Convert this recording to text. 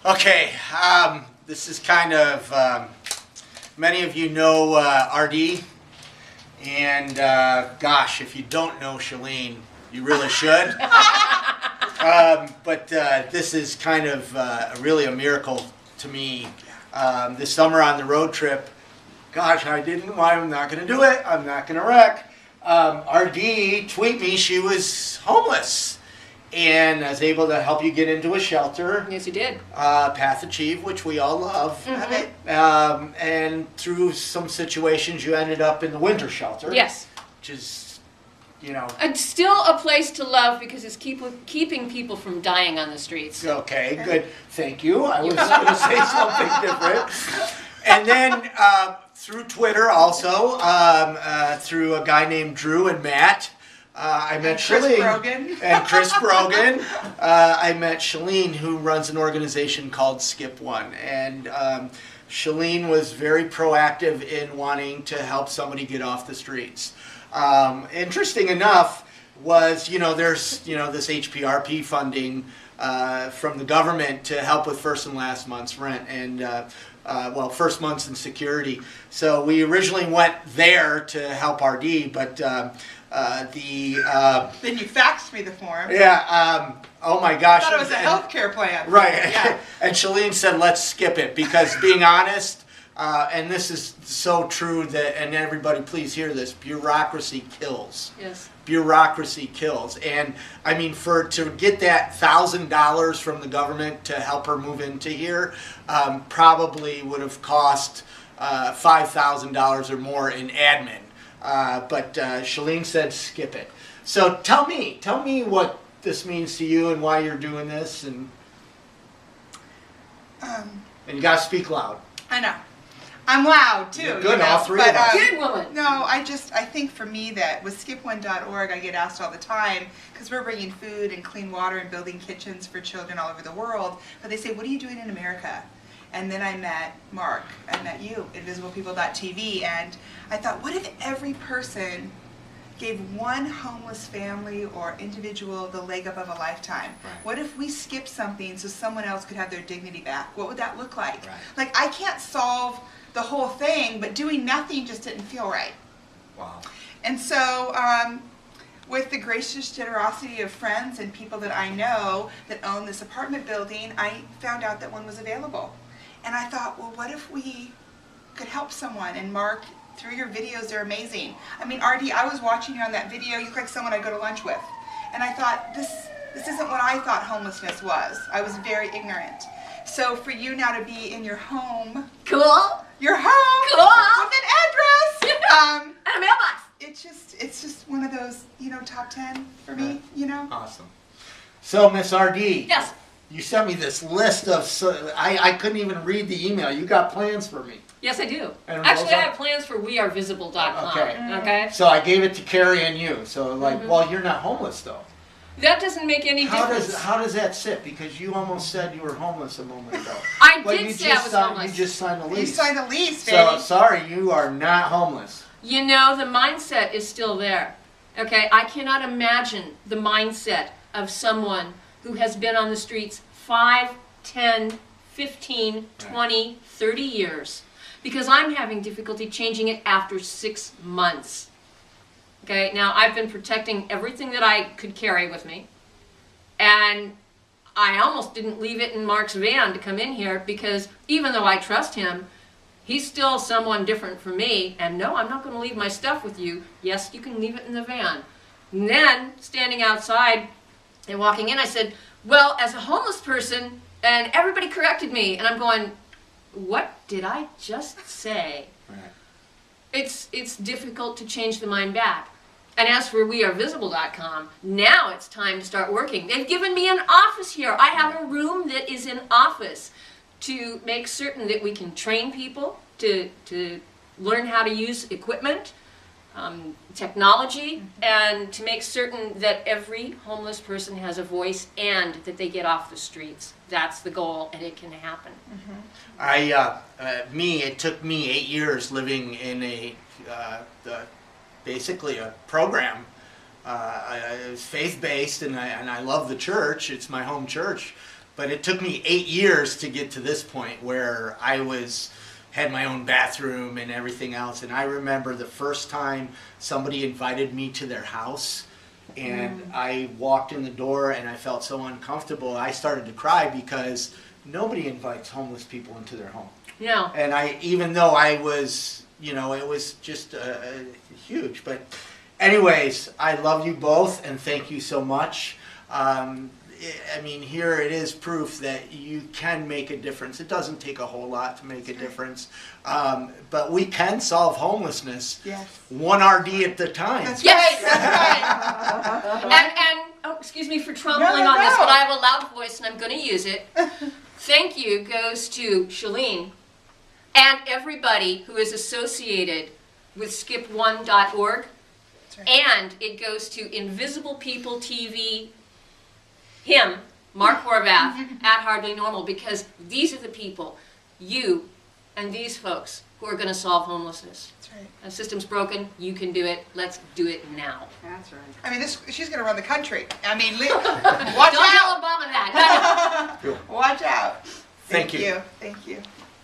Okay, this is kind of, many of you know RD, and gosh, if you don't know Shelene, you really should. But this is kind of really a miracle to me. This summer on the road trip, gosh, I'm not going to do it, I'm not going to wreck. RD tweeted me she was homeless. And I was able to help you get into a shelter. Yes, you did. Path Achieve, which we all love. Mm-hmm. And through some situations, you ended up in the winter shelter. Yes. Which is, you know. It's still a place to love because it's keeping people from dying on the streets. Okay, good. Thank you. I was going to say something different. And then through Twitter also, through a guy named Drew and Matt. I met Shelene and Chris Brogan. I met Shelene, who runs an organization called Skip One, and Shelene was very proactive in wanting to help somebody get off the streets. Interesting enough was, there's this HPRP funding from the government to help with first and last month's rent and first month's in security. So we originally went there to help RD, but then you faxed me the form. Yeah. Oh my gosh. I thought it was a healthcare plan. Right. Yeah. And Shelene said, "Let's skip it," because being honest, and this is so true and everybody, please hear this: bureaucracy kills. Yes. Bureaucracy kills, and I mean, to get that $1,000 from the government to help her move into here, probably would have cost $5,000 or more in admin. But Shelene said skip it. So tell me what this means to you and why you're doing this, and you gotta speak loud. I know. I'm loud too. You're good, all three of us. Good woman. No, I think for me that with skip1.org, I get asked all the time, because we're bringing food and clean water and building kitchens for children all over the world, but they say, what are you doing in America? And then I met Mark, I met you, InvisiblePeople.tv, and I thought, what if every person gave one homeless family or individual the leg up of a lifetime? Right. What if we skipped something so someone else could have their dignity back? What would that look like? Right. Like, I can't solve the whole thing, but doing nothing just didn't feel right. Wow. And so, with the gracious generosity of friends and people that I know that own this apartment building, I found out that one was available. And I thought, well, what if we could help someone? And Mark, through your videos, they're amazing. I mean, RD, I was watching you on that video. You look like someone I go to lunch with. And I thought, this isn't what I thought homelessness was. I was very ignorant. So for you now to be in your home. Cool. Your home. Cool. With an address. And a mailbox. It's just one of those, top 10 for me, Awesome. So, Miss RD. Yes. You sent me this list of, I couldn't even read the email. You got plans for me. Yes, I do. And Actually, I have plans for wearevisible.com. Okay. Okay. So I gave it to Carrie and you. So well, you're not homeless though. That doesn't make any difference. How does that sit? Because you almost said you were homeless a moment ago. I did say I was homeless. You just signed a lease. You signed a lease, baby. So sorry, you are not homeless. The mindset is still there. Okay, I cannot imagine the mindset of someone who has been on the streets 5, 10, 15, 20, 30 years, because I'm having difficulty changing it after 6 months. Okay, now I've been protecting everything that I could carry with me, and I almost didn't leave it in Mark's van to come in here, because even though I trust him, he's still someone different from me, and no, I'm not going to leave my stuff with you. Yes, you can leave it in the van. And then, standing outside and walking in, I said, well, as a homeless person, and everybody corrected me, and I'm going, what did I just say? Right. It's difficult to change the mind back. And as for wearevisible.com, now it's time to start working. They've given me an office here. I have a room that is an office to make certain that we can train people to learn how to use equipment, technology, and to make certain that every homeless person has a voice and that they get off the streets. That's the goal, and it can happen. It took me 8 years living in basically a program. It was faith-based, and I love the church. It's my home church. But it took me 8 years to get to this point where I had my own bathroom and everything else. And I remember the first time somebody invited me to their house, and I walked in the door and I felt so uncomfortable. I started to cry because nobody invites homeless people into their home. No. And even though I was, it was just huge. But anyways, I love you both and thank you so much. I mean, here it is proof that you can make a difference. It doesn't take a whole lot to make a difference. But we can solve homelessness, one RD at a time. That's Yes. right. That's right. And excuse me for trembling on this, but I have a loud voice and I'm going to use it. Thank you goes to Shelene and everybody who is associated with skip1.org. Right. And it goes to Invisible People TV, him, Mark Horvath, at Hardly Normal, because these are the people, you and these folks, who are going to solve homelessness. That's right. The system's broken, you can do it, let's do it now. That's right. I mean, she's going to run the country. I mean, watch Don't out. Alabama that. Watch out. Thank you. Thank you.